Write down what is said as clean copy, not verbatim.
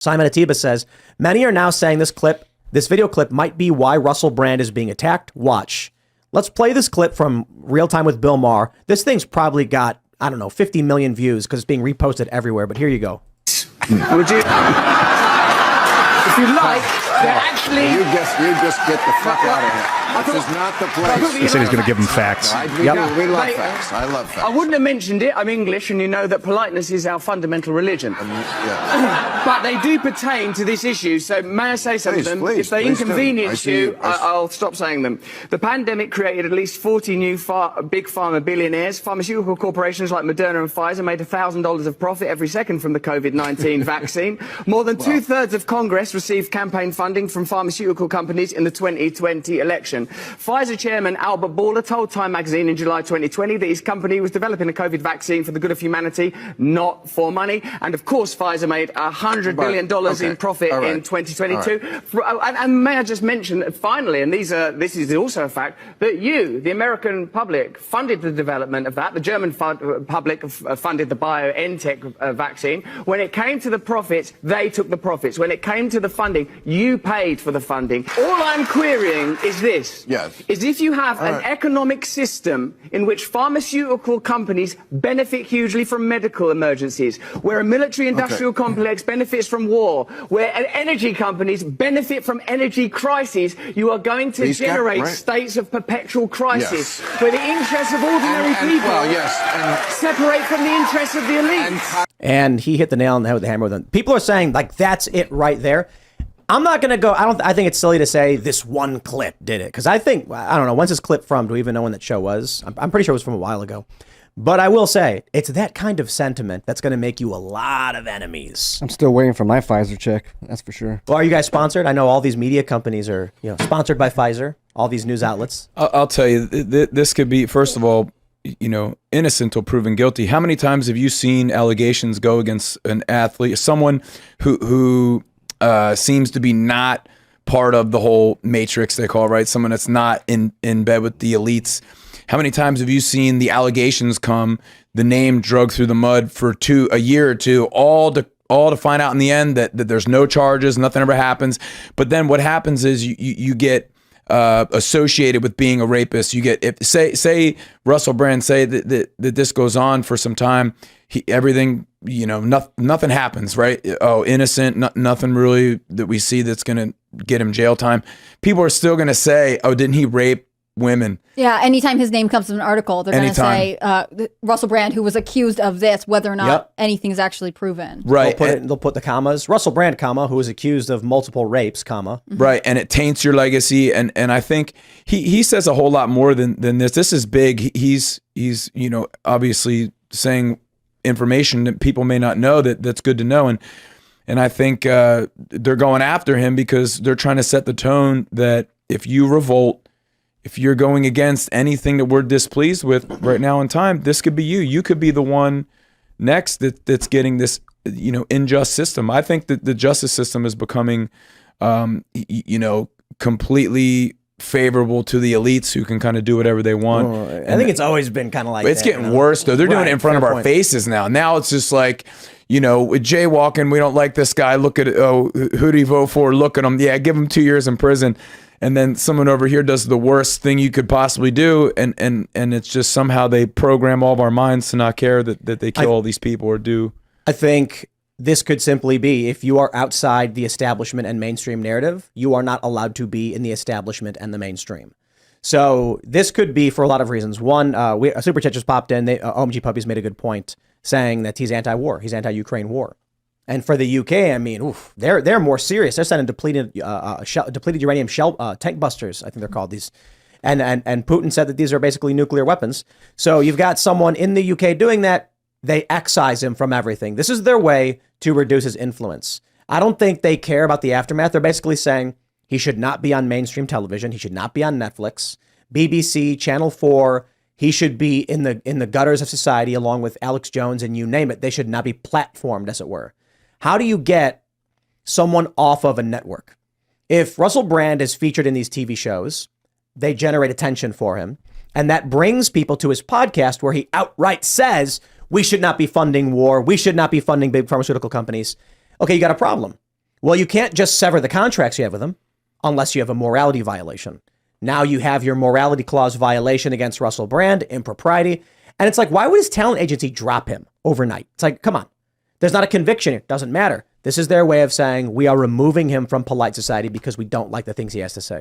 Simon Atiba says, many are now saying this video clip might be why Russell Brand is being attacked. Watch. Let's play this clip from Real Time with Bill Maher. This thing's probably got, 50 million views because it's being reposted everywhere. But here you go. Would you? If you like, they're actually... You just get the fuck out of here. This is not the place. He said he's going to give them facts. We love facts. I love facts. I wouldn't have mentioned it. I'm English, and you know that politeness is our fundamental religion. But they do pertain to this issue, so may I say some of them? If they inconvenience you, I'll stop saying them. The pandemic created at least 40 new big pharma billionaires. Pharmaceutical corporations like Moderna and Pfizer made $1,000 of profit every second from the COVID-19 vaccine. More than two-thirds of Congress received campaign funding from pharmaceutical companies in the 2020 election. Pfizer chairman Albert Bourla told Time magazine in July 2020 that his company was developing a COVID vaccine for the good of humanity, not for money. And of course, Pfizer made $100 billion in profit in 2022. And may I just mention, finally, and this is also a fact, that you, the American public, funded the development of that. The German public funded the BioNTech vaccine. When it came to the profits, they took the profits. When it came to the funding, you paid for the funding. All I'm querying is this. Yes. Is if you have an economic system in which pharmaceutical companies benefit hugely from medical emergencies, where a military-industrial complex benefits from war, where energy companies benefit from energy crises, you are going to generate states of perpetual crisis, where the interests of ordinary people separate from the interests of the elite. And he hit the nail on the head with the hammer. People are saying, like, that's it right there. I'm not going to go. I think it's silly to say this one clip did it. Because I don't know, when's this clip from? Do we even know when that show was? I'm pretty sure it was from a while ago. But I will say, it's that kind of sentiment that's going to make you a lot of enemies. I'm still waiting for my Pfizer check. That's for sure. Well, are you guys sponsored? I know all these media companies are, sponsored by Pfizer. All these news outlets. I'll tell you, this could be, first of all, innocent till proven guilty. How many times have you seen allegations go against an athlete, someone who seems to be not part of the whole matrix, they call it, right? Someone that's not in bed with the elites. How many times have you seen the allegations come, the name dragged through the mud for a year or two, all to find out in the end that there's no charges, nothing ever happens. But then what happens is you get associated with being a rapist. You get, say Russell Brand, say that this goes on for some time, everything, nothing happens, right? Oh, innocent, nothing really that we see that's going to get him jail time. People are still going to say, oh, didn't he rape women? Yeah, anytime his name comes in an article, they're going to say Russell Brand, who was accused of this, whether or not anything's actually proven. Right. They'll put the commas. Russell Brand, comma, who was accused of multiple rapes, comma. Right, and it taints your legacy. And I think he says a whole lot more than this. This is big. He's obviously saying information that people may not know that's good to know. And I think they're going after him because they're trying to set the tone that if you revolt, if you're going against anything that we're displeased with right now in time, this could be you. You could be the one next that's getting this, unjust system. I think that the justice system is becoming, completely favorable to the elites who can kind of do whatever they want. I think it's always been kind of like it's getting worse, though. They're doing it in front of our faces now. Now it's just like, with jaywalking, we don't like this guy. Look at, who do you vote for? Look at him. Yeah, give him 2 years in prison. And then someone over here does the worst thing you could possibly do, and it's just somehow they program all of our minds to not care that they kill all these people or do. I think this could simply be, if you are outside the establishment and mainstream narrative, you are not allowed to be in the establishment and the mainstream. So this could be for a lot of reasons. One, a super chat just popped in. OMG Puppies made a good point, saying that he's anti-war. He's anti-Ukraine war. And for the UK, I mean, they're more serious. They're sending depleted uranium tank busters, I think they're called these. And Putin said that these are basically nuclear weapons. So you've got someone in the UK doing that. They excise him from everything. This is their way to reduce his influence. I don't think they care about the aftermath. They're basically saying he should not be on mainstream television. He should not be on Netflix, BBC, Channel 4. He should be in the gutters of society along with Alex Jones and you name it. They should not be platformed, as it were. How do you get someone off of a network? If Russell Brand is featured in these TV shows, they generate attention for him. And that brings people to his podcast where he outright says, we should not be funding war. We should not be funding big pharmaceutical companies. Okay, you got a problem. Well, you can't just sever the contracts you have with him unless you have a morality violation. Now you have your morality clause violation against Russell Brand, impropriety. And it's like, why would his talent agency drop him overnight? It's like, come on. There's not a conviction. It doesn't matter. This is their way of saying we are removing him from polite society because we don't like the things he has to say.